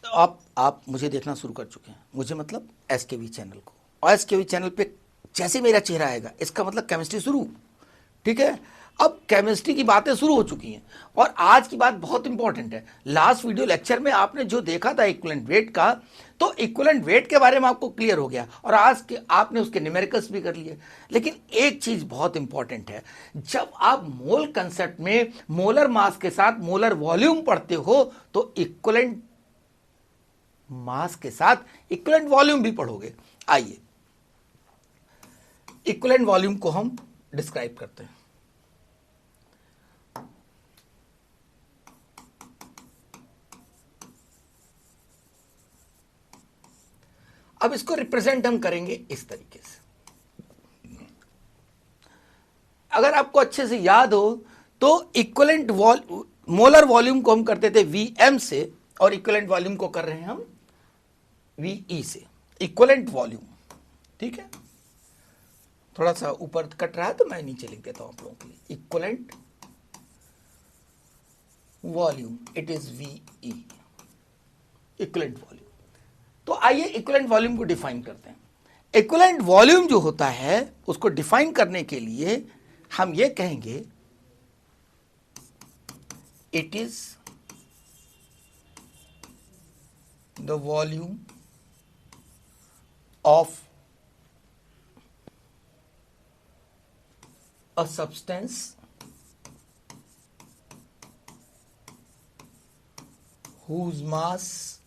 आप मुझे देखना शुरू कर चुके हैं, मुझे मतलब एसकेवी चैनल को, और एसकेवी चैनल पे जैसे मेरा चेहरा आएगा इसका मतलब केमिस्ट्री शुरू। ठीक है, अब केमिस्ट्री की बातें शुरू हो चुकी हैं और आज की बात बहुत इंपॉर्टेंट है। लास्ट वीडियो लेक्चर में आपने जो देखा था इक्विवेलेंट वेट का, तो इक्विवेलेंट वेट के बारे में आपको क्लियर हो गया और आज के आपने उसके न्यूमेरिकल्स भी कर लिए। लेकिन एक चीज बहुत इंपॉर्टेंट है, जब आप मोल कंसेप्ट में मोलर मास के साथ मोलर वॉल्यूम पढ़ते हो तो इक्विवेलेंट मास के साथ इक्विवेलेंट वॉल्यूम भी पढ़ोगे। आइए इक्विवेलेंट वॉल्यूम को हम डिस्क्राइब करते हैं। अब इसको रिप्रेजेंट हम करेंगे इस तरीके से। अगर आपको अच्छे से याद हो तो इक्विवेलेंट मोलर वॉल्यूम को हम करते थे Vm से और इक्विवेलेंट वॉल्यूम को कर रहे हैं हम Ve से, इक्विवेलेंट वॉल्यूम। ठीक है, थोड़ा सा ऊपर कट रहा है तो मैं नीचे लिख देता हूं आप लोगों के लिए। Equivalent volume it is Ve, equivalent volume. तो आइए इक्विवेलेंट वॉल्यूम को डिफाइन करते हैं। इक्विवेलेंट वॉल्यूम जो होता है उसको डिफाइन करने के लिए हम ये कहेंगे it is the volume of a substance whose mass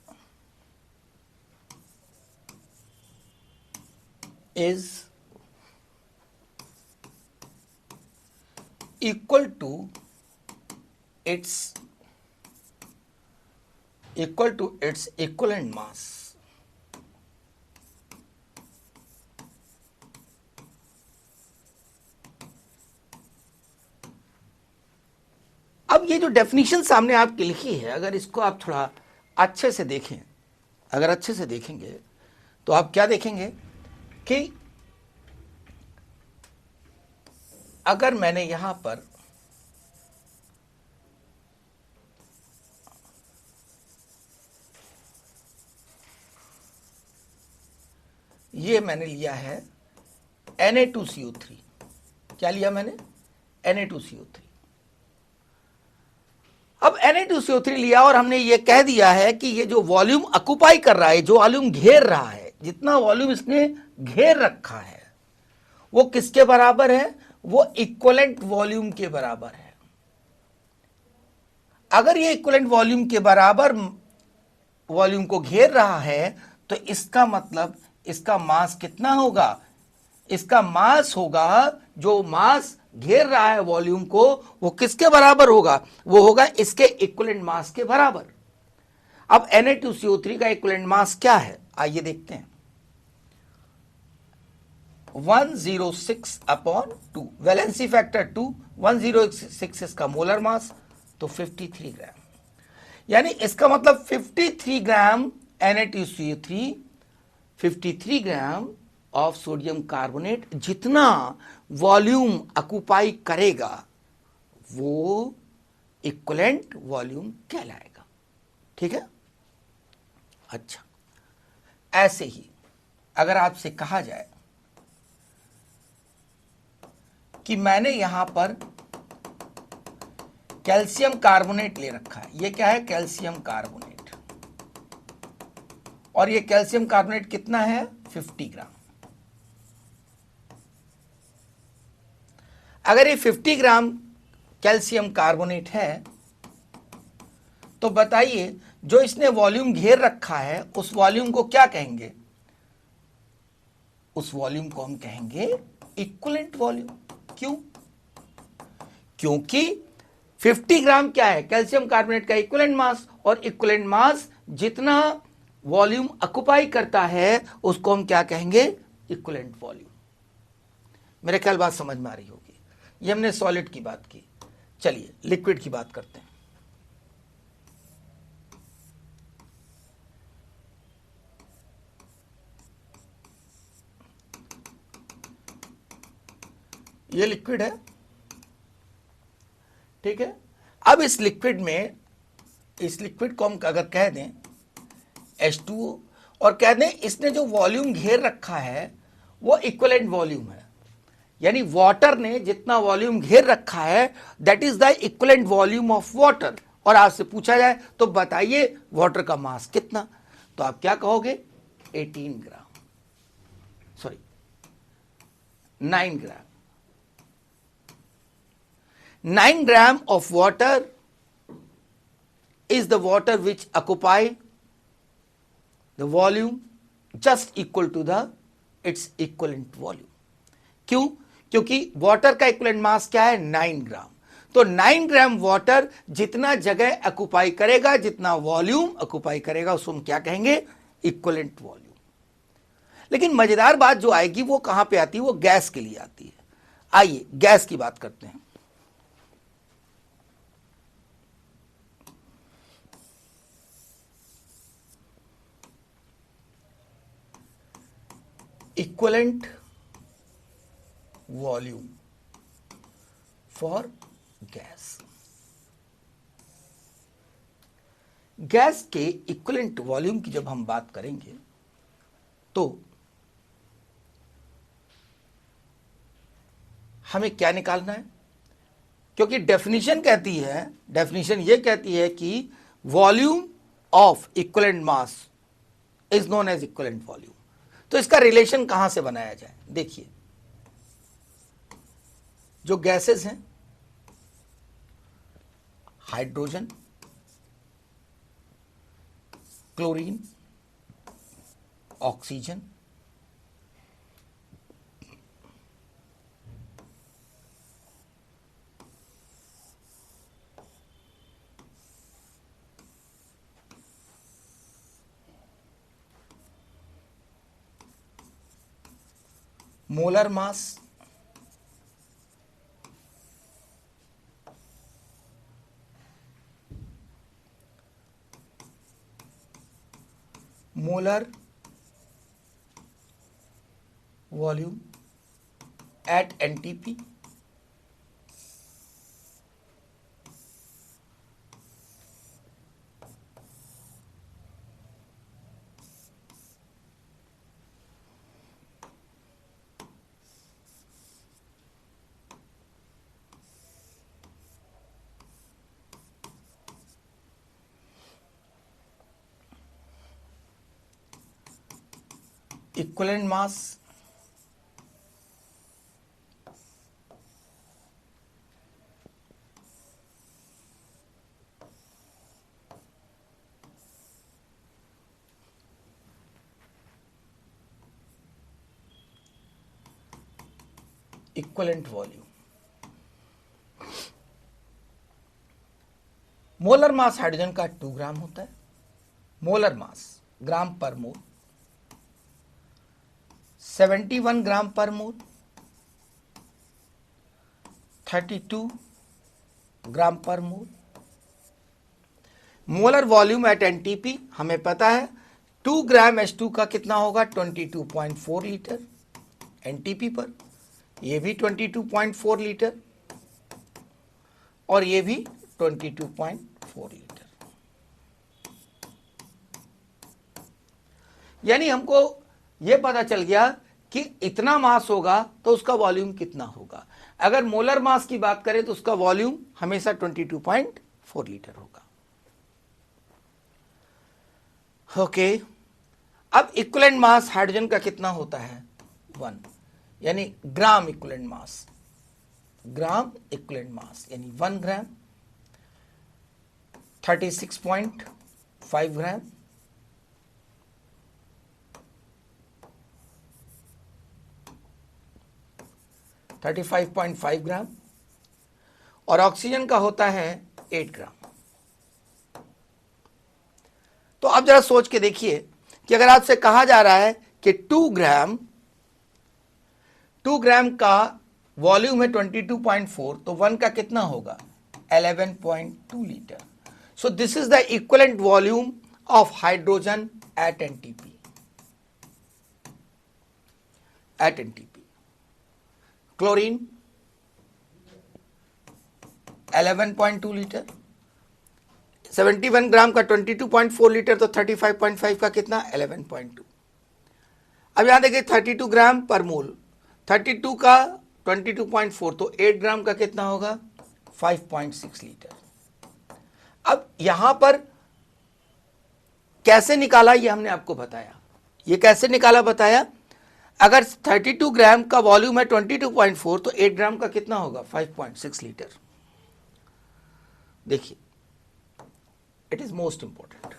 is equal to its equivalent mass। अब ये जो डेफिनेशन सामने आपकी लिखी है, अगर इसको आप थोड़ा अच्छे से देखें, अगर अच्छे से देखेंगे तो आप क्या देखेंगे कि अगर मैंने यहां पर ये मैंने लिया है Na2CO3, क्या लिया मैंने? Na2CO3। अब Na2CO3 लिया और हमने ये कह दिया है कि ये जो वॉल्यूम ऑक्युपाई कर रहा है, जो वॉल्यूम घेर रहा है, जितना वॉल्यूम इसने घेर रखा है वो किसके बराबर है? वो इक्विवेलेंट वॉल्यूम के बराबर है। अगर ये इक्विवेलेंट वॉल्यूम के बराबर वॉल्यूम को घेर रहा है तो इसका मतलब इसका मास कितना होगा? इसका मास होगा, जो मास घेर रहा है वॉल्यूम को, वो किसके बराबर होगा? वो होगा इसके इक्विवेलेंट मास के बराबर। अब Na2CO3 का इक्विवेलेंट मास क्या है? आइए देखते हैं। 106/2, वैलेंसी फैक्टर 2, 106 इसका मोलर मास, तो 53 ग्राम। यानी इसका मतलब 53 ग्राम Na2CO3, 53 gram of sodium carbonate जितना वॉल्यूम ऑक्युपाई करेगा वो इक्विवेलेंट वॉल्यूम कहलाएगा। ठीक है, अच्छा, ऐसे ही अगर आपसे कहा जाए कि मैंने यहां पर कैल्शियम कार्बोनेट ले रखा है, ये क्या है? कैल्शियम कार्बोनेट, और ये कैल्शियम कार्बोनेट कितना है? 50 ग्राम। अगर ये 50 ग्राम कैल्शियम कार्बोनेट है तो बताइए जो इसने वॉल्यूम घेर रखा है उस वॉल्यूम को क्या कहेंगे? उस वॉल्यूम को हम कहेंगे इक्विवेलेंट वॉल्यूम। क्यों? क्योंकि 50 ग्राम क्या है? कैल्शियम कार्बोनेट का इक्विवेलेंट मास, और इक्विवेलेंट मास जितना वॉल्यूम ऑक्युपाई करता है उसको हम क्या कहेंगे? Equivalent volume. मेरे ख्याल बात समझ में आ रही होगी। ये हमने सॉलिड की बात की, चलिए लिक्विड की बात करते हैं। ये लिक्विड है, ठीक है। अब इस लिक्विड में, इस लिक्विड को हम अगर कह दें H2O, और कहते हैं इसने जो वॉल्यूम घेर रखा है वो इक्विवेलेंट वॉल्यूम है, यानी वाटर ने जितना वॉल्यूम घेर रखा है that is the equivalent volume of water. और आपसे पूछा जाए तो बताइए वाटर का मास कितना, तो आप क्या कहोगे 18 ग्राम, sorry 9 gram. 9 gram of water is the water which occupy the volume just equal to the its equivalent volume। क्यों? क्योंकि वाटर का इक्विवेलेंट मास क्या है 9 ग्राम। तो 9 ग्राम वाटर जितना जगह ऑक्युपाई करेगा, जितना वॉल्यूम ऑक्युपाई करेगा, उसको हम क्या कहेंगे इक्विवेलेंट वॉल्यूम। लेकिन मजेदार बात जो आएगी वो कहां पे आती है, वो गैस के लिए आती है। आइए गैस की बात करते हैं। Equivalent volume for gas. Gas के इक्विवेलेंट वॉल्यूम की जब हम बात करेंगे तो हमें क्या निकालना है, क्योंकि डेफिनेशन कहती है, डेफिनेशन ये कहती है कि volume of equivalent mass is known as equivalent volume. तो इसका रिलेशन कहां से बनाया जाए, देखिए जो गैसेस हैं hydrogen, chlorine, oxygen, molar mass, molar volume at NTP, equivalent mass equivalent volume. Molar mass hydrogen का 2 ग्राम होता है, मोलर मास ग्राम पर मोल 71 ग्राम पर मोल, 32 ग्राम पर मोल। मोलर वॉल्यूम एट एनटीपी हमें पता है 2 ग्राम H2 का कितना होगा 22.4 लीटर एनटीपी पर, ये भी 22.4 लीटर और ये भी 22.4 लीटर। यानी हमको ये पता चल गया कि इतना मास होगा तो उसका वॉल्यूम कितना होगा। अगर मोलर मास की बात करें तो उसका वॉल्यूम हमेशा 22.4 लीटर होगा। ओके, अब इक्विवेलेंट मास हाइड्रोजन का कितना होता है 1, यानी gram equivalent mass, gram equivalent mass यानी 1 ग्राम 36.5 ग्राम, 35.5 ग्राम, और ऑक्सीजन का होता है 8 ग्राम। तो आप जरा सोच के देखिए कि अगर आपसे कहा जा रहा है कि 2 ग्राम का वॉल्यूम है 22.4, तो 1 का कितना होगा 11.2 litre. So this is the equivalent volume of hydrogen at NTP, at NTP. Chlorine 11.2 litre, 71 ग्राम का 22.4 लीटर, तो 35.5 का कितना 11.2। अब यहां देखिए 32 ग्राम पर मोल, 32 का 22.4 तो 8 ग्राम का कितना होगा 5.6 लीटर। अब यहां पर कैसे निकाला ये हमने आपको बताया। ये कैसे निकाला बताया, अगर 32 ग्राम का वॉल्यूम है 22.4 तो 8 ग्राम का कितना होगा 5.6 लीटर। देखिए इट इज मोस्ट इंपॉर्टेंट,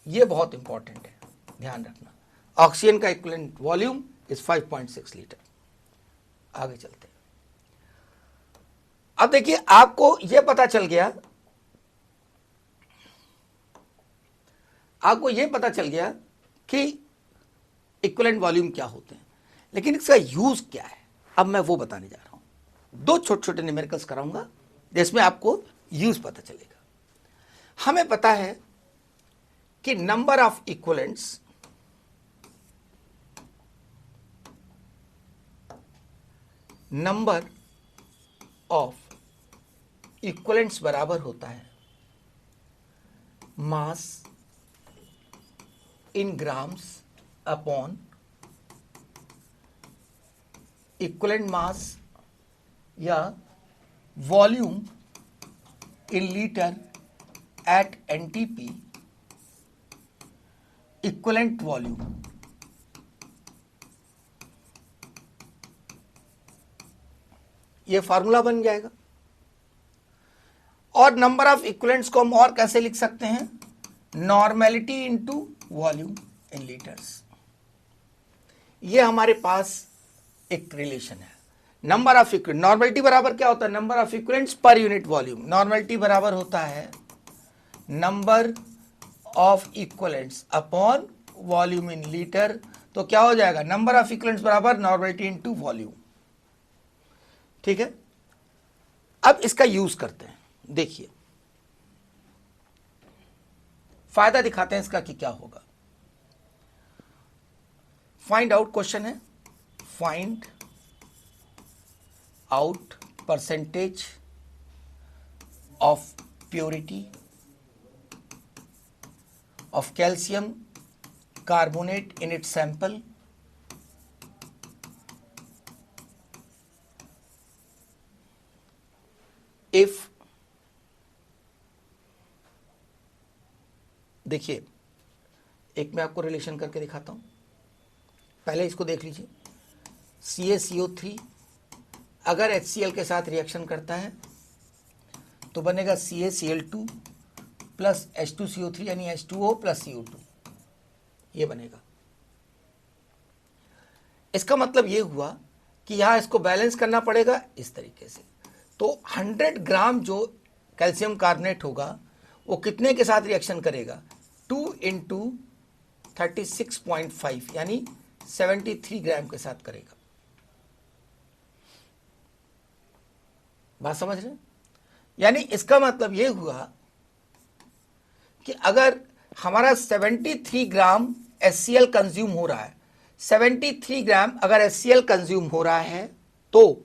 ये बहुत इंपॉर्टेंट है, ध्यान रखना। ऑक्सीजन का इक्विवेलेंट वॉल्यूम इज 5.6 लीटर। आगे चलते हैं। अब देखिए आपको यह पता चल गया, आपको यह पता चल गया कि इक्विवेलेंट वॉल्यूम क्या होते हैं, लेकिन इसका यूज क्या है अब मैं वो बताने जा रहा हूं। दो छोटे छोटे न्यूमेरिकल्स कराऊंगा जिसमें आपको यूज पता चलेगा। हमें पता है कि नंबर ऑफ इक्विवेलेंट्स बराबर होता है mass in grams upon equivalent mass या volume in litre at NTP equivalent volume. ये फार्मूला बन जाएगा। और नंबर ऑफ इक्विवेलेंट्स को हम और कैसे लिख सकते हैं, नॉर्मेलिटी इनटू वॉल्यूम इन लीटर्स। ये हमारे पास एक रिलेशन है। नंबर ऑफ इक्विवेलेंट, नॉर्मेलिटी बराबर क्या होता है, number of equivalents per unit volume. Normality बराबर होता है number of equivalents upon volume in litre. तो क्या हो जाएगा, नंबर ऑफ इक्विवेलेंट्स बराबर नॉर्मेलिटी इनटू वॉल्यूम। ठीक है, अब इसका यूज करते हैं। देखिए फायदा दिखाते हैं इसका कि क्या होगा। फाइंड आउट क्वेश्चन है, find out percentage of purity of calcium carbonate in its sample if, देखिए एक मैं आपको रिलेशन करके दिखाता हूं, पहले इसको देख लीजिए। CaCO3 अगर HCl के साथ रिएक्शन करता है तो बनेगा CaCl2 प्लस H2CO3 यानी H2O प्लस CO2, ये बनेगा। इसका मतलब ये हुआ कि यहां इसको बैलेंस करना पड़ेगा इस तरीके से। तो 100 ग्राम जो कैल्शियम कार्बोनेट होगा वो कितने के साथ रिएक्शन करेगा, 2 इंटू 36.5 यानी 73 ग्राम के साथ करेगा। बात समझ रहे हैं? यानी इसका मतलब यह हुआ कि अगर हमारा 73 ग्राम HCl कंज्यूम हो रहा है, 73 ग्राम अगर HCl कंज्यूम हो रहा है, तो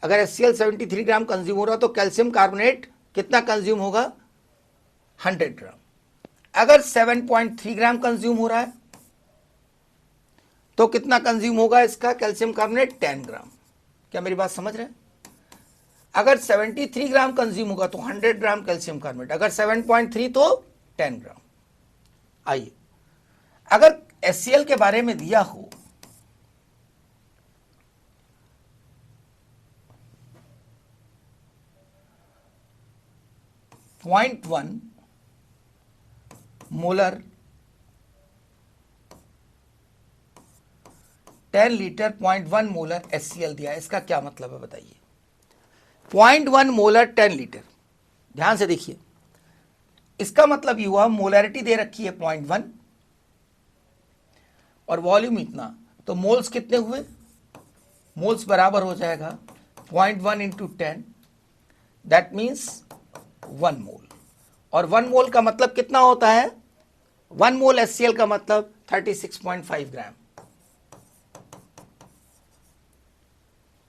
अगर HCl 73 ग्राम कंज्यूम हो रहा है तो कैल्शियम कार्बोनेट कितना कंज्यूम होगा 100 ग्राम। अगर 7.3 ग्राम कंज्यूम हो रहा है तो कितना कंज्यूम होगा इसका कैल्शियम कार्बोनेट 10 ग्राम। क्या मेरी बात समझ रहे हैं? अगर 73 ग्राम कंज्यूम होगा तो 100 ग्राम कैल्शियम कार्बोनेट, अगर 7.3 तो 10 ग्राम। आइए अगर HCl के बारे में दिया हो .1 मोलर 10 लीटर 0.1 मोलर HCl दिया है, इसका क्या मतलब है बताइए। 0.1 मोलर 10 लीटर, ध्यान से देखिए, इसका मतलब ये हुआ मोलैरिटी दे रखी है 0.1 और वॉल्यूम इतना, तो मोल्स कितने हुए, मोल्स बराबर हो जाएगा 0.1 इंटू 10, दैट मीन्स 1 मोल। और 1 मोल का मतलब कितना होता है, 1 मोल HCl का मतलब 36.5 ग्राम।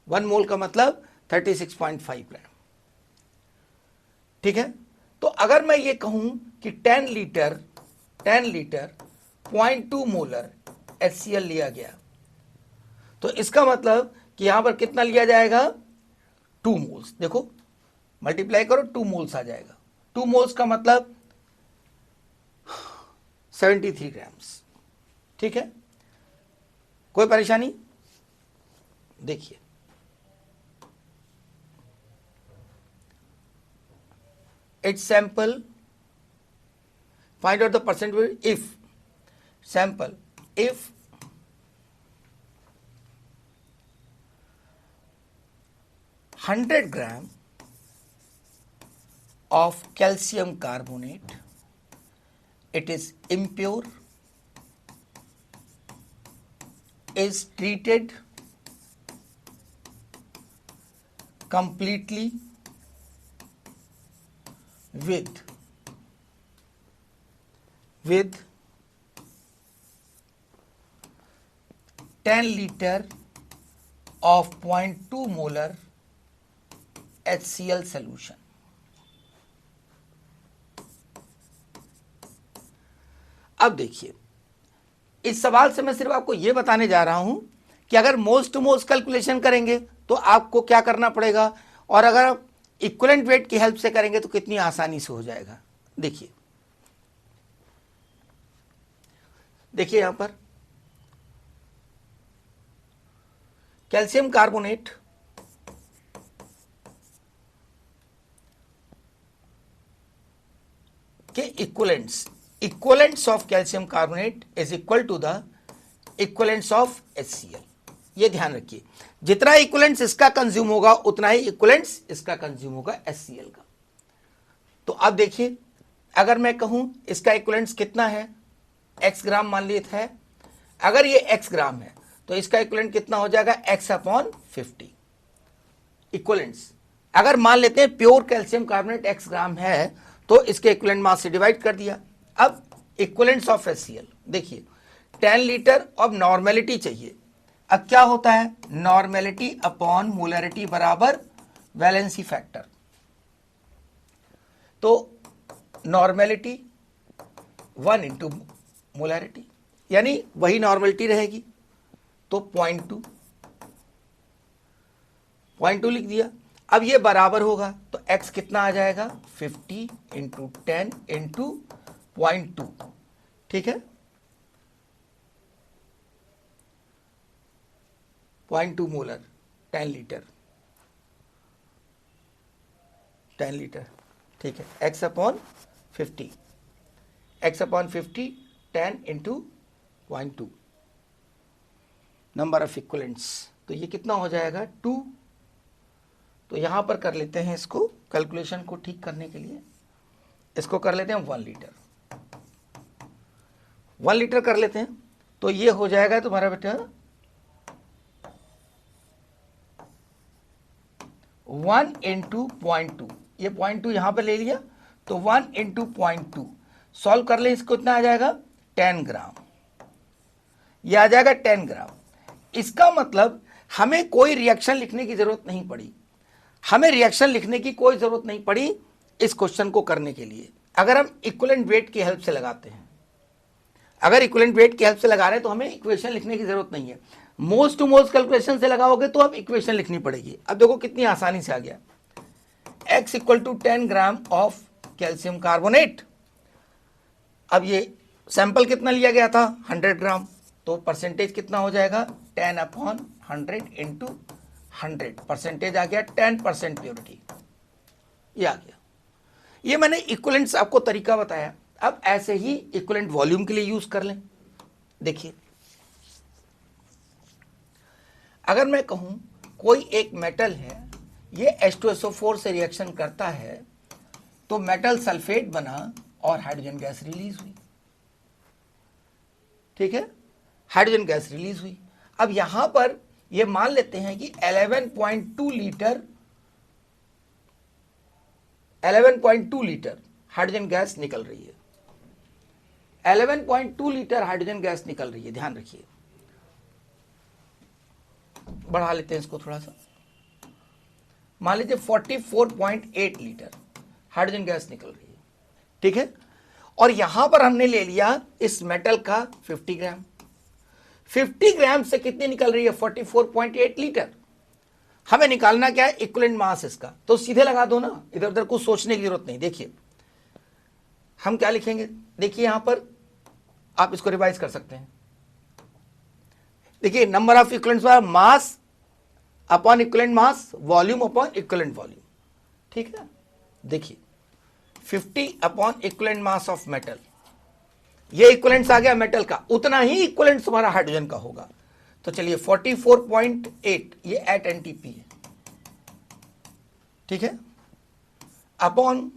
1 मोल का मतलब 36.5 ग्राम। ठीक है। तो अगर मैं ये कहूं कि 10 लीटर 0.2 मोलर HCl लिया गया, तो इसका मतलब कि यहां पर कितना लिया जाएगा, 2 मोल्स। देखो मल्टीप्लाई करो, 2 मोल्स आ जाएगा। 2 मोल्स का मतलब 73 ग्राम्स। ठीक है, कोई परेशानी? देखिए its sample, find out the percentage if sample, if 100 gram of calcium carbonate, it is impure, is treated completely with 10 liter of 0.2 molar HCl solution. अब देखिए, इस सवाल से मैं सिर्फ आपको यह बताने जा रहा हूं कि अगर मोल्स टू मोल्स कैलकुलेशन करेंगे तो आपको क्या करना पड़ेगा, और अगर आप इक्विवेलेंट वेट की हेल्प से करेंगे तो कितनी आसानी से हो जाएगा। देखिए यहां पर कैल्शियम कार्बोनेट के equivalents of calcium carbonate is equal to the equivalents of HCl। ये ध्यान रखिए, जितना इक्वलेंट्स इसका कंज्यूम होगा उतना ही इक्वलेंट्स इसका कंज्यूम होगा HCl का। तो अब देखिए, अगर मैं कहूं इसका इक्वलेंट्स कितना है, x ग्राम मान लेता है, अगर ये x ग्राम है तो इसका इक्वलेंट कितना हो जाएगा, x/50 इक्वलेंट्स। अगर मान लेते हैं प्योर कैल्शियम कार्बोनेट x ग्राम है तो इसके इक्वलेंट मास से डिवाइड कर दिया। अब इक्वलेंट्स ऑफ HCl देखिए, 10 लीटर ऑफ नॉर्मेलिटी चाहिए। अब क्या होता है, नॉर्मेलिटी अपॉन मोलरिटी बराबर वैलेंसी फैक्टर। तो नॉर्मेलिटी 1 इंटू मोलरिटी, यानी वही नॉर्मेलिटी रहेगी, तो 0.2 लिख दिया। अब ये बराबर होगा तो x कितना आ जाएगा, 50 इंटू 10 इंटू 0.2। ठीक है, 0.2 मोलर 10 लीटर। ठीक है, x/50, 10 into 0.2 number of equivalents. तो ये कितना हो जाएगा, 2। तो यहां पर कर लेते हैं इसको, कैलकुलेशन को ठीक करने के लिए इसको कर लेते हैं 1 लीटर। 1 लीटर कर लेते हैं तो ये हो जाएगा तुम्हारा बेटा 1 इंटू 0.2। ये 0.2 यहां पर ले लिया तो 1 इंटू 0.2 सॉल्व कर ले, इसको इतना आ जाएगा 10 ग्राम। ये आ जाएगा 10 ग्राम। इसका मतलब हमें कोई रिएक्शन लिखने की जरूरत नहीं पड़ी, हमें रिएक्शन लिखने की कोई जरूरत नहीं पड़ी इस क्वेश्चन को करने के लिए, अगर हम इक्विवेलेंट वेट की हेल्प से लगाते हैं। अगर इक्विवेलेंट वेट की हेल्प से लगा रहे हैं तो हमें इक्वेशन लिखने की जरूरत नहीं है। मोल्स टू मोल्स कैलकुलेशन से लगाओगे तो अब इक्वेशन लिखनी पड़ेगी। अब देखो कितनी आसानी से आ गया, x equal to 10 gram of calcium carbonate. अब ये सैंपल कितना लिया गया था, 100 ग्राम, तो परसेंटेज कितना हो जाएगा, 10/100 इंटू 100। परसेंटेज आ गया 10% प्योरिटी, ये आ गया। ये मैंने इक्विवेलेंट्स आपको तरीका बताया। अब ऐसे ही इक्विवेलेंट वॉल्यूम के लिए यूज कर लें। देखिए, अगर मैं कहूं कोई एक मेटल है, ये H2SO4 से रिएक्शन करता है तो मेटल सल्फेट बना और हाइड्रोजन गैस रिलीज हुई। ठीक है, हाइड्रोजन गैस रिलीज हुई। अब यहां पर ये मान लेते हैं कि 11.2 लीटर हाइड्रोजन गैस निकल रही है। 11.2 लीटर हाइड्रोजन गैस निकल रही है, ध्यान रखिए। बढ़ा लेते हैं इसको थोड़ा सा, मान लीजिए 44.8 लीटर। हाइड्रोजन गैस निकल रही है, ठीक है। और यहां पर हमने ले लिया इस मेटल का 50 ग्राम। 50 ग्राम से कितनी निकल रही है? 44.8 लीटर। हमें निकालना क्या है? इक्विवेलेंट मास इसका। तो सीधे लगा दो ना, इधर उधर कुछ सोचने की जरूरत नहीं। देखिए हम क्या लिखेंगे, देखिए यहां पर आप इसको रिवाइज कर सकते हैं। देखिए number of equivalents mass upon equivalent mass, volume upon equivalent volume, ठीक है। देखिए 50 upon equivalent mass of metal, ये इक्विवेलेंट्स आ गया मेटल का, उतना ही इक्विवेलेंट्स हमारा हाइड्रोजन का होगा। तो चलिए 44.8 ये एट एनटीपी है, ठीक है, अपॉन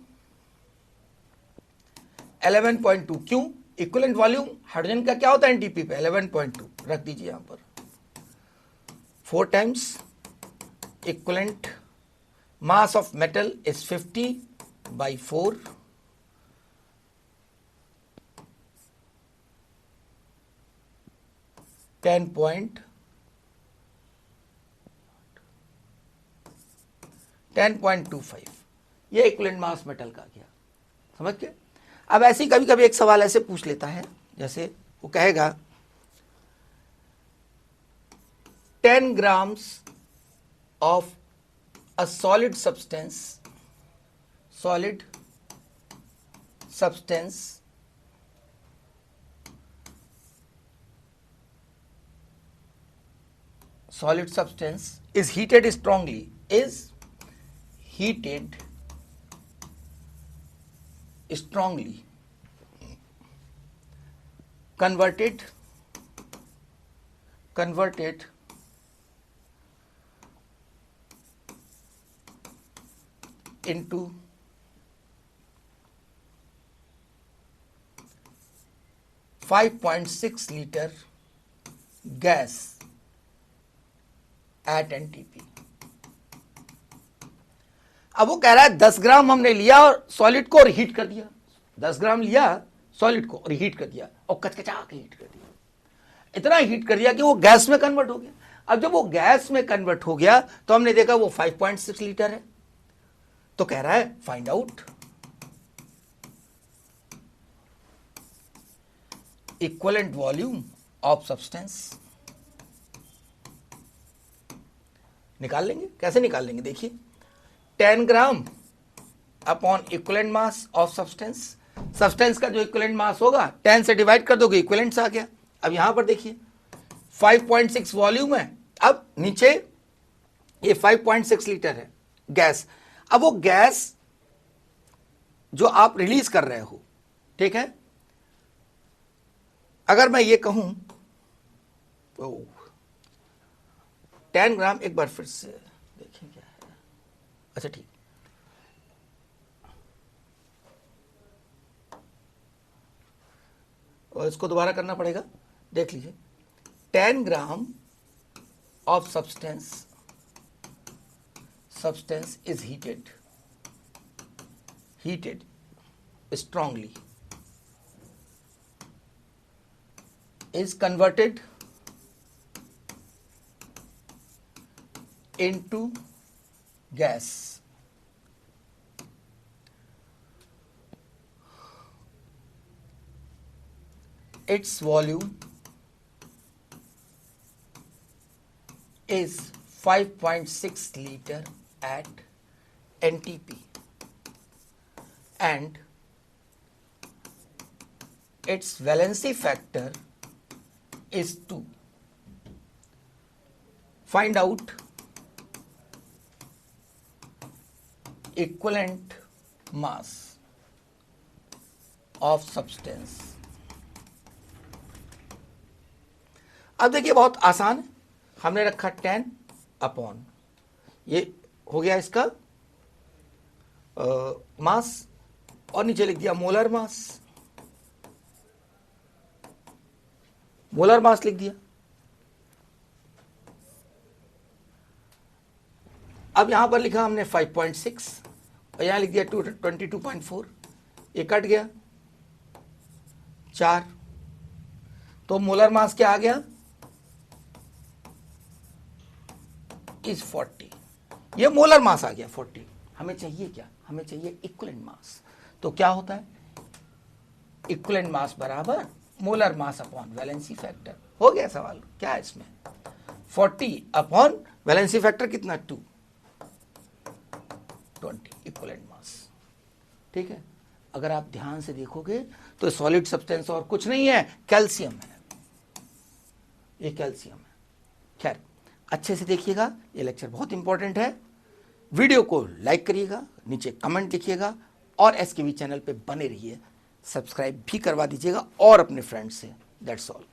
11.2। क्यों? इक्विवेलेंट वॉल्यूम हाइड्रोजन का क्या होता है एनटीपी पे? 11.2 रख दीजिए यहां पर। 4 times equivalent mass of metal is 50/4 10.25, ये इक्विवेलेंट मास मेटल का गया, समझ गए। अब ऐसे ही कभी कभी एक सवाल ऐसे पूछ लेता है, जैसे वो कहेगा 10 grams of a solid substance is heated strongly, converted into 5.6 liter gas at NTP। अब वो कह रहा है 10 ग्राम हमने लिया और सॉलिड को और हीट कर दिया, 10 ग्राम लिया सॉलिड को और हीट कर दिया, और कचकचा के हीट कर दिया, इतना हीट कर दिया कि वो गैस में कन्वर्ट हो गया। अब जब वो गैस में कन्वर्ट हो गया तो हमने देखा वो 5.6 लीटर है। तो कह रहा है find out equivalent volume of substance. निकाल लेंगे, कैसे निकाल लेंगे? देखिए 10 ग्राम upon equivalent mass of substance, substance का जो इक्विवेलेंट मास होगा 10 से डिवाइड कर दोगे, इक्विवेलेंट्स आ गया। अब यहां पर देखिए 5.6 वॉल्यूम है, अब नीचे ये 5.6 लीटर है गैस। अब वो गैस जो आप रिलीज कर रहे हो, ठीक है, अगर मैं ये कहूं तो 10 ग्राम, एक बार फिर से देखें क्या है। अच्छा ठीक, और इसको दोबारा करना पड़ेगा, देख लीजिए 10 gram of substance is heated strongly, is converted into gas, its volume is 5.6 liter at NTP and its valency factor is 2. Find out equivalent mass of substance। अब देखिए बहुत आसान है, हमने रखा 10 अपॉन, ये हो गया इसका मास, और नीचे लिख दिया मोलर मास, लिख दिया। अब यहां पर लिखा हमने 5.6 और यहां लिख दिया 22.4, ये कट गया 4, तो मोलर मास क्या आ गया? इज 40। ये मोलर मास आ गया 40। हमें चाहिए क्या? हमें चाहिए इक्विवेलेंट मास। तो क्या होता है, इक्विवेलेंट मास बराबर molar mass upon valency factor. हो गया सवाल, क्या है इसमें, 40 अपॉन वैलेंसी फैक्टर कितना 2, 20 इक्विवेलेंट मास। ठीक है, अगर आप ध्यान से देखोगे तो सॉलिड सब्सटेंस और कुछ नहीं है, कैल्शियम है, ये कैल्शियम है। खैर अच्छे से देखिएगा, ये लेक्चर बहुत इंपॉर्टेंट है। वीडियो को लाइक करिएगा, नीचे कमेंट लिखिएगा और एसकेवी चैनल पे बने रहिए, सब्सक्राइब भी करवा दीजिएगा और अपने फ्रेंड्स से। That's all.